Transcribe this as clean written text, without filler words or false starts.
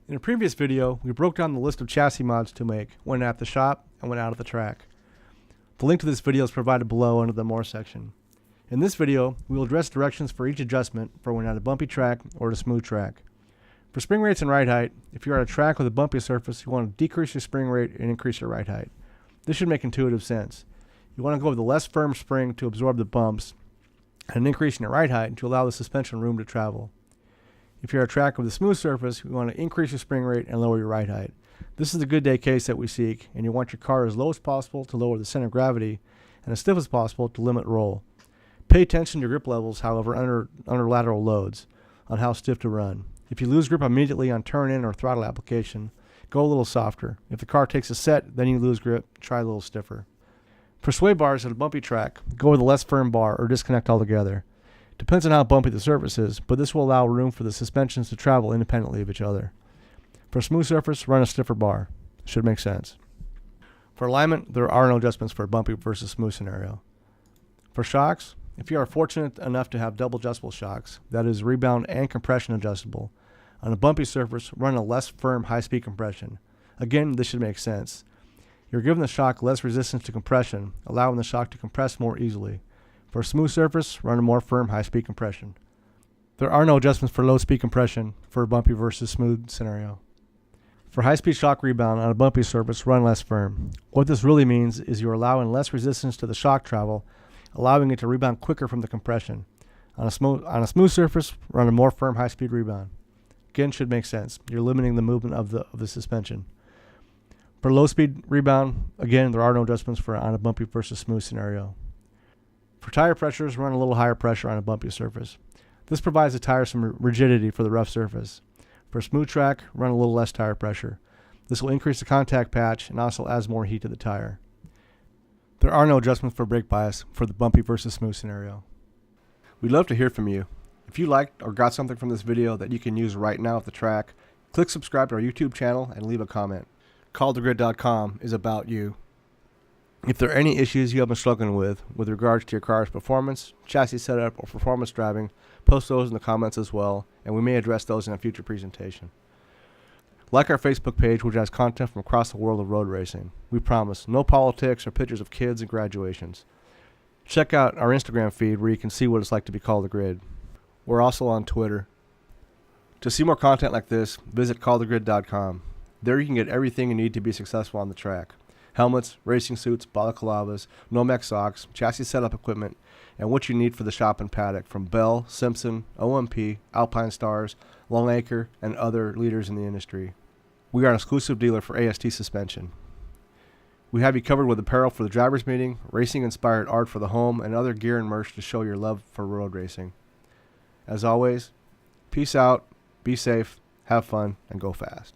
In a previous video, we broke down the list of chassis mods to make when at the shop and when out of the track. The link to this video is provided below under the More section. In this video, we will address directions for each adjustment for when at a bumpy track or a smooth track. For spring rates and ride height, if you're at a track with a bumpy surface, you want to decrease your spring rate and increase your ride height. This should make intuitive sense. You want to go with a less firm spring to absorb the bumps and an increase in your ride height to allow the suspension room to travel. If you're at a track with a smooth surface, you want to increase your spring rate and lower your ride height. This is the good day case that we seek, and you want your car as low as possible to lower the center of gravity and as stiff as possible to limit roll. Pay attention to your grip levels, however, under lateral loads on how stiff to run. If you lose grip immediately on turn-in or throttle application, go a little softer. If the car takes a set, then you lose grip, try a little stiffer. For sway bars at a bumpy track, go with a less firm bar or disconnect altogether. Depends on how bumpy the surface is, but this will allow room for the suspensions to travel independently of each other. For a smooth surface, run a stiffer bar. Should make sense. For alignment, there are no adjustments for a bumpy versus smooth scenario. For shocks, if you are fortunate enough to have double adjustable shocks, that is rebound and compression adjustable, on a bumpy surface, run a less firm high-speed compression. Again, this should make sense. You're giving the shock less resistance to compression, allowing the shock to compress more easily. For a smooth surface, run a more firm high-speed compression. There are no adjustments for low-speed compression for a bumpy versus smooth scenario. For high-speed shock rebound on a bumpy surface, run less firm. What this really means is you're allowing less resistance to the shock travel, allowing it to rebound quicker from the compression. On a smooth surface, run a more firm high-speed rebound. Again, should make sense. You're limiting the movement of the suspension. For low-speed rebound, again, there are no adjustments for on a bumpy versus smooth scenario. For tire pressures, run a little higher pressure on a bumpy surface. This provides the tire some rigidity for the rough surface. For a smooth track, run a little less tire pressure. This will increase the contact patch and also adds more heat to the tire. There are no adjustments for brake bias for the bumpy versus smooth scenario. We'd love to hear from you. If you liked or got something from this video that you can use right now at the track, click subscribe to our YouTube channel and leave a comment. CallToGrid.com is about you. If there are any issues you have been struggling with regards to your car's performance, chassis setup, or performance driving, post those in the comments as well, and we may address those in a future presentation. Like our Facebook page, which has content from across the world of road racing. We promise no politics or pictures of kids and graduations. Check out our Instagram feed where you can see what it's like to be CallToGrid. We're also on Twitter. To see more content like this, visit CallToGrid.com. There you can get everything you need to be successful on the track. Helmets, racing suits, balaclavas, Nomex socks, chassis setup equipment, and what you need for the shop and paddock from Bell, Simpson, OMP, Alpine Stars, Longacre, and other leaders in the industry. We are an exclusive dealer for AST suspension. We have you covered with apparel for the driver's meeting, racing-inspired art for the home, and other gear and merch to show your love for road racing. As always, peace out, be safe, have fun, and go fast.